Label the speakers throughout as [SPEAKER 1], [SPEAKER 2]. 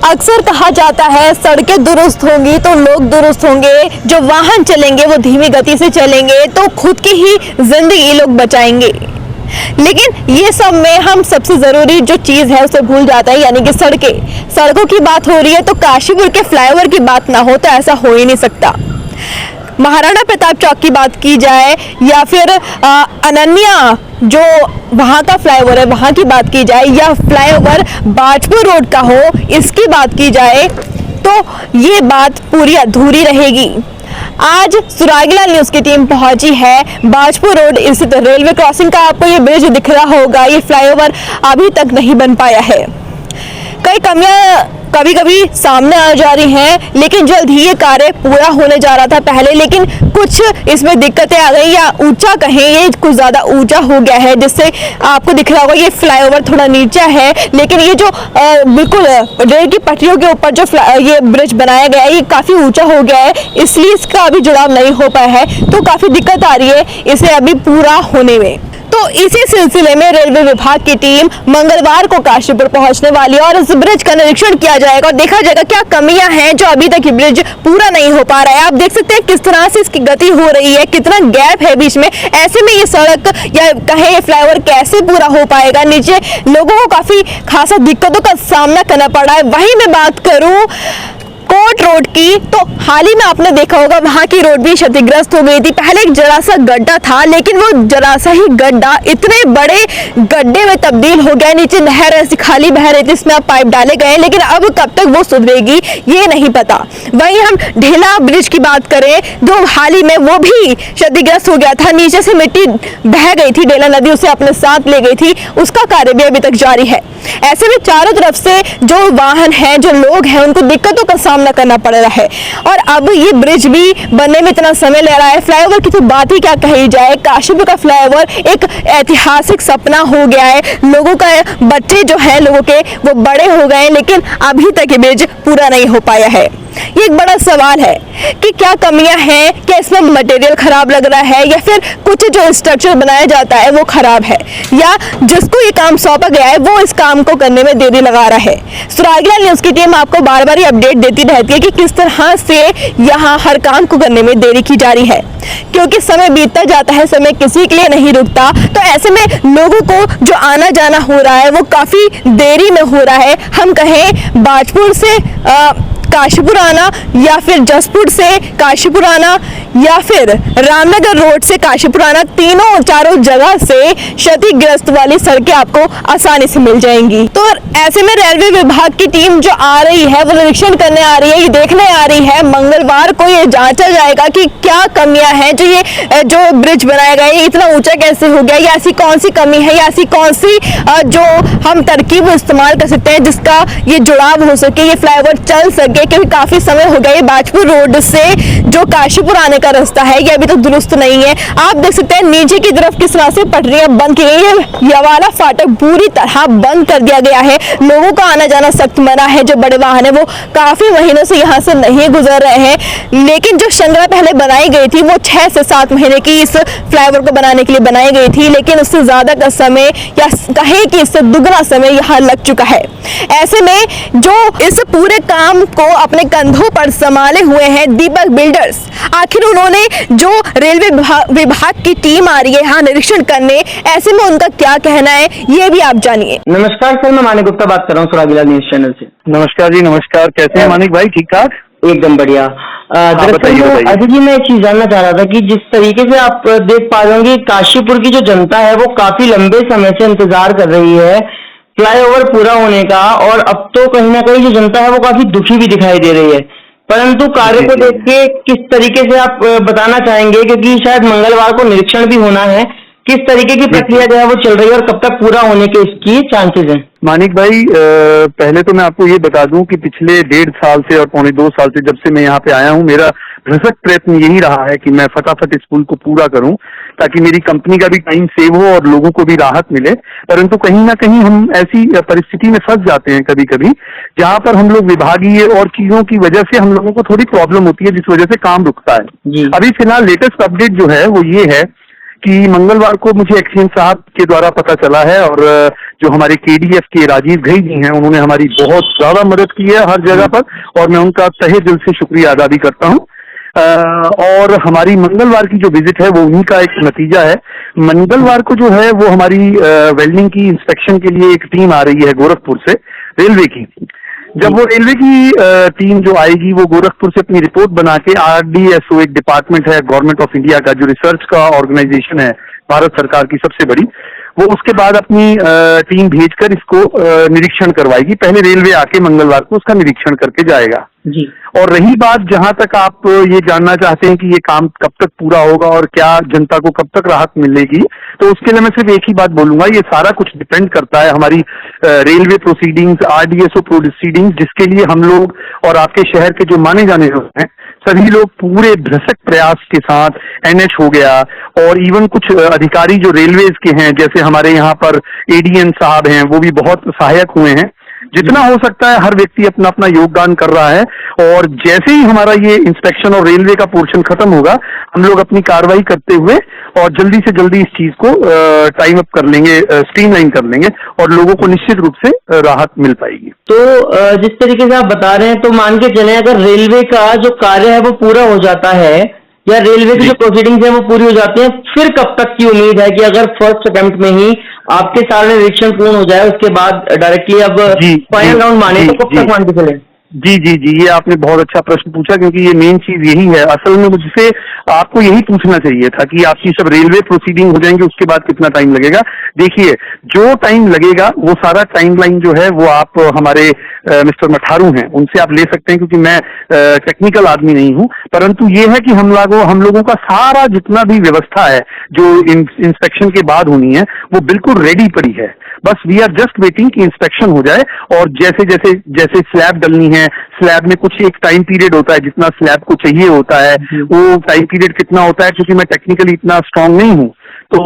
[SPEAKER 1] अक्सर कहा जाता है सड़कें दुरुस्त होंगी तो लोग दुरुस्त होंगे, जो वाहन चलेंगे वो धीमी गति से चलेंगे तो खुद की ही जिंदगी लोग बचाएंगे। लेकिन ये सब में हम सबसे जरूरी जो चीज है उसे भूल जाते हैं, यानी कि सड़कों की बात हो रही है तो काशीपुर के फ्लाईओवर की बात ना हो तो ऐसा हो ही नहीं सकता। महाराणा प्रताप चौक की बात की जाए या फिर अनन्या जो वहाँ का फ्लाईओवर है वहाँ की बात की जाए या फ्लाईओवर बाजपुर रोड का हो इसकी बात की जाए तो ये बात पूरी अधूरी रहेगी। आज सुरागीलाल न्यूज की टीम पहुंची है बाजपुर रोड स्थित रेलवे क्रॉसिंग का। आपको ये ब्रिज दिख रहा होगा, ये फ्लाईओवर अभी तक नहीं बन पाया है। कई कमियां कभी कभी सामने आ जा रही हैं, लेकिन जल्द ही ये कार्य पूरा होने जा रहा था पहले, लेकिन कुछ इसमें दिक्कतें आ गई या ऊंचा कहें ये कुछ ज्यादा ऊंचा हो गया है, जिससे आपको दिख रहा होगा ये फ्लाईओवर थोड़ा नीचा है। लेकिन ये जो बिल्कुल रेल की पटरियों के ऊपर जो ये ब्रिज बनाया गया है ये काफी ऊंचा हो गया है, इसलिए इसका अभी जुड़ाव नहीं हो पाया है, तो काफी दिक्कत आ रही है इसे अभी पूरा होने में। तो इसी सिलसिले में रेलवे विभाग की टीम मंगलवार को काशीपुर पहुंचने वाली है और इस ब्रिज का निरीक्षण किया जाएगा और देखा जाएगा क्या कमियां हैं जो अभी तक ये ब्रिज पूरा नहीं हो पा रहा है। आप देख सकते हैं किस तरह से इसकी गति हो रही है, कितना गैप है बीच में। ऐसे में ये सड़क या कहे ये फ्लाईओवर कैसे पूरा हो पाएगा। नीचे लोगों को काफी खासा दिक्कतों का सामना करना पड़ रहा है। वहीं मैं बात करूं कोट रोड की तो हाल ही में आपने देखा होगा वहां की रोड भी क्षतिग्रस्त हो गई थी। पहले एक जरा सा गड्ढा था, लेकिन वो जरा सा ही गड्ढा इतने बड़े गड्ढे में तब्दील हो गया। नीचे नहर ऐसी खाली बह रही थी, इसमें अब पाइप डाले गए, लेकिन अब कब तक वो सुधरेगी ये नहीं पता। वहीं हम ढेला ब्रिज की बात करें जो हाल ही में वो भी क्षतिग्रस्त हो गया था। नीचे से मिट्टी बह गई थी, ढेला नदी उसे अपने साथ ले गई थी, उसका कार्य भी अभी तक जारी है। ऐसे में चारों तरफ से जो वाहन हैं, जो लोग हैं, उनको दिक्कतों का सामना करना पड़ रहा है। और अब ये ब्रिज भी बनने में इतना समय ले रहा है। फ्लाईओवर की तो बात ही क्या कही जाए, काशीपुर का फ्लाईओवर एक ऐतिहासिक सपना हो गया है। लोगों का बच्चे जो है लोगों के वो बड़े हो गए, लेकिन अभी तक ये ब्रिज पूरा नहीं हो पाया है। ये एक बड़ा सवाल है कि क्या कमियां हैं, क्या इसमें मटेरियल खराब लग रहा है या फिर कुछ जो स्ट्रक्चर बनाया जाता है वो खराब है, या जिसको ये काम सौंपा गया है वो इस काम को करने में देरी लगा रहा है। सुरागीलाल न्यूज की टीम आपको बार बार अपडेट देती रहती है कि किस तरह से यहाँ हर काम को करने में देरी की जा रही है, क्योंकि समय बीतता जाता है, समय किसी के लिए नहीं रुकता। तो ऐसे में लोगों को जो आना जाना हो रहा है वो काफी देरी में हो रहा है। हम कहें बाजपुर से काशीपुर आना या फिर जसपुर से काशीपुर आना या फिर रामनगर रोड से काशीपुर आना, तीनों चारों जगह से क्षतिग्रस्त वाली सड़कें आपको आसानी से मिल जाएंगी। तो ऐसे में रेलवे विभाग की टीम जो आ रही है वो निरीक्षण करने आ रही है, ये देखने आ रही है। मंगलवार को ये जांचा जाएगा कि क्या कमियां हैं जो ब्रिज बनाया गया है इतना ऊंचा कैसे हो गया, या ऐसी कौन सी कमी है या ऐसी कौन सी जो हम तरकीब इस्तेमाल कर सकते हैं जिसका ये जुड़ाव हो सके, ये फ्लाईओवर चल सके। क्योंकि काफी समय हो गया, बाजपुर रोड से जो काशीपुर आने का रास्ता है ये अभी तक दुरुस्त नहीं है। आप देख सकते हैं नीचे की तरफ किस तरह से पटरियां बंद की गई है। ये वाला फाटक पूरी तरह बंद कर दिया गया है, लोगों का आना जाना सख्त मना है। जो बड़े वाहन है वो काफी महीनों से यहाँ से नहीं गुजर रहे हैं। लेकिन जो श्रृंखला पहले बनाई गई थी वो 6 से 7 महीने की इस फ्लाईओवर को बनाने के लिए बनाई गई थी, लेकिन उससे ज्यादा का समय या कहे कि इससे दुगना समय यहाँ लग चुका है। ऐसे में जो इस पूरे काम को अपने कंधों पर संभाले हुए हैं दीपक बिल्डर्स, आखिर उन्होंने जो रेलवे विभाग की टीम आ रही है यहाँ निरीक्षण करने, ऐसे में उनका क्या कहना है ये भी आप जानिए।
[SPEAKER 2] नमस्कार सर, मैं मानिक गुप्ता बात कर रहा हूँ सुरागीलाल न्यूज चैनल से।
[SPEAKER 3] नमस्कार जी, नमस्कार। कैसे हैं मानिक भाई? ठीक ठाक,
[SPEAKER 2] एकदम बढ़िया। दरअसल अजय जी, मैं एक चीज जानना चाह रहा था कि जिस तरीके से आप देख पा रहे होंगे काशीपुर की जो जनता है वो काफी लंबे समय से इंतजार कर रही है फ्लाईओवर पूरा होने का, और अब तो कहीं ना कहीं जो जनता है वो काफी दुखी भी दिखाई दे रही है। परंतु कार्य को देख के किस तरीके से आप बताना चाहेंगे, क्योंकि शायद मंगलवार को निरीक्षण भी होना है, किस तरीके की प्रक्रिया जो है वो चल रही है और कब तक पूरा होने के इसकी चांसेस हैं?
[SPEAKER 3] मानिक भाई, पहले तो मैं आपको ये बता दूं कि पिछले 1.5 साल से और 2.25 साल से जब से मैं यहाँ पे आया हूँ, मेरा भरसक प्रयत्न यही रहा है कि मैं फटाफट इस पुल को पूरा करूं ताकि मेरी कंपनी का भी टाइम सेव हो और लोगों को भी राहत मिले। परंतु कहीं ना कहीं हम ऐसी परिस्थिति में फंस जाते हैं कभी कभी, जहाँ पर हम लोग विभागीय और चीजों की वजह से हम लोगों को थोड़ी प्रॉब्लम होती है, जिस वजह से काम रुकता है। अभी फिलहाल लेटेस्ट अपडेट जो है वो ये है कि मंगलवार को मुझे एक्सचेंज साहब के द्वारा पता चला है, और जो हमारे KDF के राजीव घई जी हैं, उन्होंने हमारी बहुत ज्यादा मदद की है हर जगह पर, और मैं उनका तहे दिल से शुक्रिया अदा भी करता हूँ। और हमारी मंगलवार की जो विजिट है वो उन्हीं का एक नतीजा है। मंगलवार को जो है वो हमारी वेल्डिंग की इंस्पेक्शन के लिए एक टीम आ रही है गोरखपुर से, रेलवे की। जब वो रेलवे की टीम जो आएगी वो गोरखपुर से अपनी रिपोर्ट बना के RDSO एक डिपार्टमेंट है गवर्नमेंट ऑफ इंडिया का, जो रिसर्च का ऑर्गेनाइजेशन है भारत सरकार की सबसे बड़ी, वो उसके बाद अपनी टीम भेजकर इसको निरीक्षण करवाएगी। पहले रेलवे आके मंगलवार को उसका निरीक्षण करके जाएगा
[SPEAKER 2] जी।
[SPEAKER 3] और रही बात जहां तक आप ये जानना चाहते हैं कि ये काम कब तक पूरा होगा और क्या जनता को कब तक राहत मिलेगी, तो उसके लिए मैं सिर्फ एक ही बात बोलूंगा, ये सारा कुछ डिपेंड करता है हमारी रेलवे प्रोसीडिंग्स, RDSO प्रोसीडिंग्स, जिसके लिए हम लोग और आपके शहर के जो माने जाने लोग हैं सभी लोग पूरे भरसक प्रयास के साथ, NH हो गया, और इवन कुछ अधिकारी जो रेलवेज के हैं, जैसे हमारे यहाँ पर ADN साहब हैं, वो भी बहुत सहायक हुए हैं। जितना हो सकता है हर व्यक्ति अपना अपना योगदान कर रहा है, और जैसे ही हमारा ये इंस्पेक्शन और रेलवे का पोर्शन खत्म होगा, हम लोग अपनी कार्रवाई करते हुए और जल्दी से जल्दी इस चीज को टाइम अप कर लेंगे, स्ट्रीमलाइन कर लेंगे, और लोगों को निश्चित रूप से राहत मिल पाएगी।
[SPEAKER 2] तो जिस तरीके से आप बता रहे हैं, तो मान के चले अगर रेलवे का जो कार्य है वो पूरा हो जाता है, या रेलवे की जो प्रोसीडिंग्स है वो पूरी हो जाती है, फिर कब तक की उम्मीद है कि अगर फर्स्ट अटेम्प्ट में ही आपके सारे निरीक्षण पूर्ण हो जाए, उसके बाद डायरेक्टली अब फाइनल राउंड माने, तो कब तक मान के चले?
[SPEAKER 3] जी, ये आपने बहुत अच्छा प्रश्न पूछा, क्योंकि ये मेन चीज यही है। असल में मुझसे आपको यही पूछना चाहिए था कि आपकी सब रेलवे प्रोसीडिंग हो जाएंगे, उसके बाद कितना टाइम लगेगा। देखिए, जो टाइम लगेगा वो सारा टाइमलाइन जो है वो आप हमारे मिस्टर मठारू हैं, उनसे आप ले सकते हैं, क्योंकि मैं टेक्निकल आदमी नहीं हूं। परंतु ये है कि हम लोगों का सारा जितना भी व्यवस्था है जो इंस्पेक्शन के बाद होनी है, वो बिल्कुल रेडी पड़ी है। बस वी आर जस्ट वेटिंग कि इंस्पेक्शन हो जाए, और जैसे स्लैब डलनी है, स्लैब में कुछ एक टाइम पीरियड होता है, जितना स्लैब को चाहिए होता है, वो टाइम पीरियड कितना होता है, क्योंकि मैं टेक्निकली इतना स्ट्रांग नहीं हूं, तो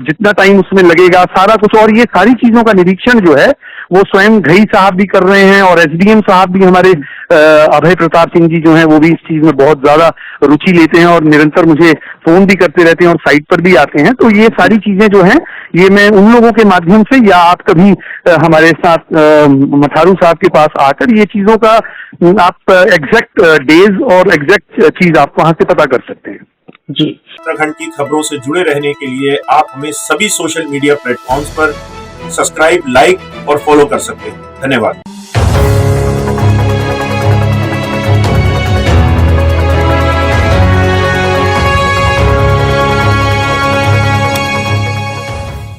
[SPEAKER 3] जितना टाइम उसमें लगेगा सारा कुछ, और ये सारी चीजों का निरीक्षण जो है वो स्वयं घई साहब भी कर रहे हैं, और SDM साहब भी हमारे अभय प्रताप सिंह जी जो हैं वो भी इस चीज में बहुत ज्यादा रुचि लेते हैं, और निरंतर मुझे फोन भी करते रहते हैं और साइट पर भी आते हैं। तो ये सारी चीजें जो हैं ये मैं उन लोगों के माध्यम से, या आप कभी हमारे साथ मठारू साहब के पास आकर ये चीजों का आप एग्जैक्ट डेज और एग्जैक्ट चीज आप वहां से पता कर सकते हैं।
[SPEAKER 2] जी।
[SPEAKER 4] उत्तराखंड की खबरों से जुड़े रहने के लिए आप हमें सभी सोशल मीडिया प्लेटफॉर्म्स पर सब्सक्राइब, लाइक और फॉलो कर सकते हैं। धन्यवाद।